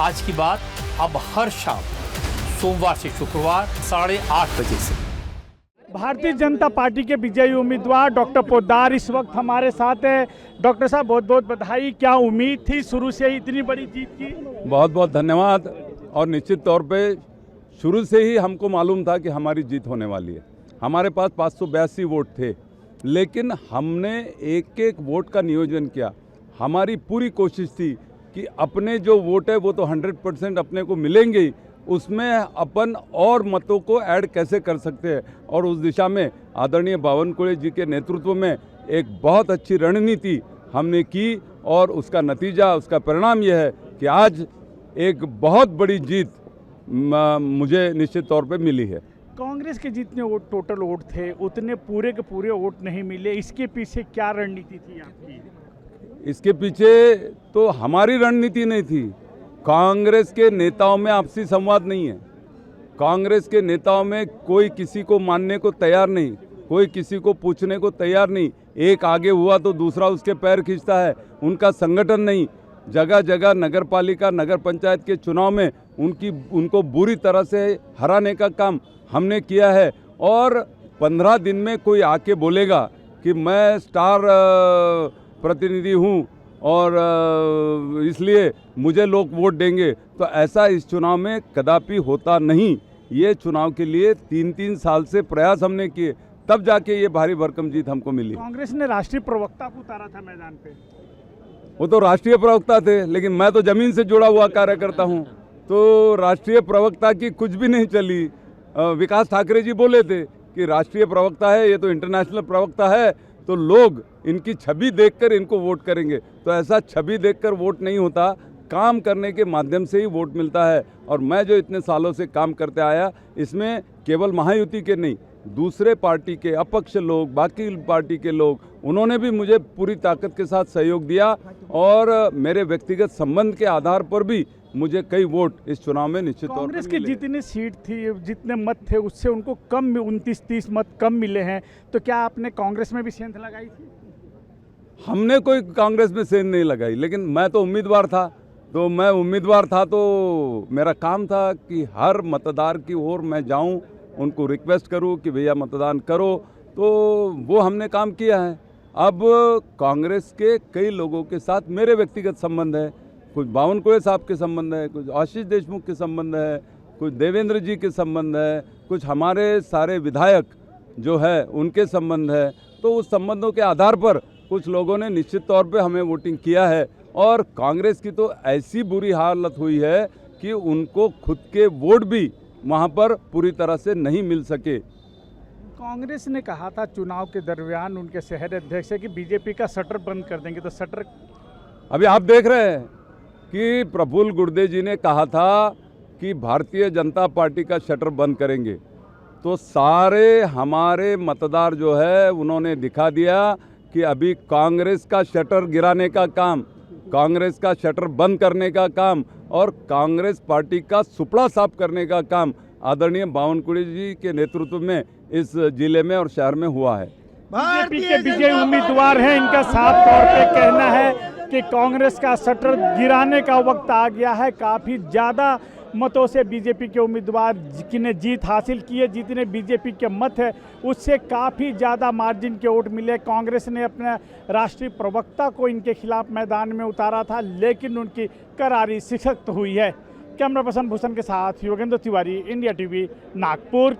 आज की बात अब हर शाम सोमवार से शुक्रवार 8:30 बजे से। भारतीय जनता पार्टी के विजयी उम्मीदवार डॉक्टर पोद्दार इस वक्त हमारे साथ है। डॉक्टर साहब, बहुत बहुत बधाई। क्या उम्मीद थी शुरू से ही इतनी बड़ी जीत की? बहुत बहुत धन्यवाद। और निश्चित तौर पे शुरू से ही हमको मालूम था कि हमारी जीत होने वाली है। हमारे पास 582 वोट थे, लेकिन हमने एक एक वोट का नियोजन किया। हमारी पूरी कोशिश थी कि अपने जो वोट है वो तो 100% अपने को मिलेंगे ही, उसमें अपन और मतों को ऐड कैसे कर सकते हैं। और उस दिशा में आदरणीय बावनकुळे जी के नेतृत्व में एक बहुत अच्छी रणनीति हमने की और उसका नतीजा, उसका परिणाम यह है कि आज एक बहुत बड़ी जीत मुझे निश्चित तौर पे मिली है। कांग्रेस के जितने वोट टोटल वोट थे उतने पूरे के पूरे वोट नहीं मिले, इसके पीछे क्या रणनीति थी आपकी? इसके पीछे तो हमारी रणनीति नहीं थी। कांग्रेस के नेताओं में आपसी संवाद नहीं है। कांग्रेस के नेताओं में कोई किसी को मानने को तैयार नहीं, कोई किसी को पूछने को तैयार नहीं। एक आगे हुआ तो दूसरा उसके पैर खींचता है। उनका संगठन नहीं। जगह जगह नगर पालिका, नगर पंचायत के चुनाव में उनको बुरी तरह से हराने का काम हमने किया है। और 15 दिन में कोई आके बोलेगा कि मैं स्टार प्रतिनिधि हूँ और इसलिए मुझे लोग वोट देंगे, तो ऐसा इस चुनाव में कदापि होता नहीं। ये चुनाव के लिए 3-3 साल से प्रयास हमने किए, तब जाके ये भारी भरकम जीत हमको मिली। कांग्रेस ने राष्ट्रीय प्रवक्ता को उतारा था मैदान पे। वो तो राष्ट्रीय प्रवक्ता थे, लेकिन मैं तो जमीन से जुड़ा हुआ कार्यकर्ता हूँ, तो राष्ट्रीय प्रवक्ता की कुछ भी नहीं चली। विकास ठाकरे जी बोले थे कि राष्ट्रीय प्रवक्ता है, ये तो इंटरनेशनल प्रवक्ता है, तो लोग इनकी छवि देखकर इनको वोट करेंगे। तो ऐसा छवि देखकर वोट नहीं होता, काम करने के माध्यम से ही वोट मिलता है। और मैं जो इतने सालों से काम करते आया, इसमें केवल महायुति के नहीं, दूसरे पार्टी के अपक्ष लोग, बाकी पार्टी के लोग, उन्होंने भी मुझे पूरी ताकत के साथ सहयोग दिया। और मेरे व्यक्तिगत संबंध के आधार पर भी मुझे कई वोट इस चुनाव में निश्चित तौर पर कांग्रेस की जितनी सीट थी, जितने मत थे, उससे उनको कम 29-30 मत कम मिले हैं। तो क्या आपने कांग्रेस में भी सेंध लगाई थी? हमने कोई कांग्रेस में सेंध नहीं लगाई, लेकिन मैं तो उम्मीदवार था। तो मेरा काम था कि हर मतदार की ओर मैं जाऊं, उनको रिक्वेस्ट करूं कि भैया मतदान करो। तो वो हमने काम किया है। अब कांग्रेस के कई लोगों के साथ मेरे व्यक्तिगत संबंध है। कुछ बावनकुळे साहब के संबंध है, कुछ आशीष देशमुख के संबंध है, कुछ देवेंद्र जी के संबंध है, कुछ हमारे सारे विधायक जो है उनके संबंध है। तो उस संबंधों के आधार पर कुछ लोगों ने निश्चित तौर पे हमें वोटिंग किया है। और कांग्रेस की तो ऐसी बुरी हालत हुई है कि उनको खुद के वोट भी वहाँ पर पूरी तरह से नहीं मिल सके। कांग्रेस ने कहा था चुनाव के दरमियान उनके शहर अध्यक्ष है कि बीजेपी का शटर बंद कर देंगे, तो शटर अभी आप देख रहे हैं कि प्रफुल्ल गुर्दे जी ने कहा था कि भारतीय जनता पार्टी का शटर बंद करेंगे, तो सारे हमारे मतदार जो है उन्होंने दिखा दिया कि अभी कांग्रेस का शटर गिराने का काम, कांग्रेस का शटर बंद करने का काम और कांग्रेस पार्टी का सुपड़ा साफ करने का काम आदरणीय बावनकुळे जी के नेतृत्व में इस जिले में और शहर में हुआ है। बीजेपी के विजयी उम्मीदवार हैं, इनका साफ तौर पे कहना है कि कांग्रेस का शटर गिराने का वक्त आ गया है। काफ़ी ज़्यादा मतों से बीजेपी के उम्मीदवार ने जीत हासिल की है। जितने बीजेपी के मत है उससे काफ़ी ज़्यादा मार्जिन के वोट मिले। कांग्रेस ने अपने राष्ट्रीय प्रवक्ता को इनके खिलाफ मैदान में उतारा था, लेकिन उनकी करारी शिकस्त हुई है। कैमरा पर्सन भूषण के साथ योगेंद्र तिवारी, इंडिया टीवी, नागपुर।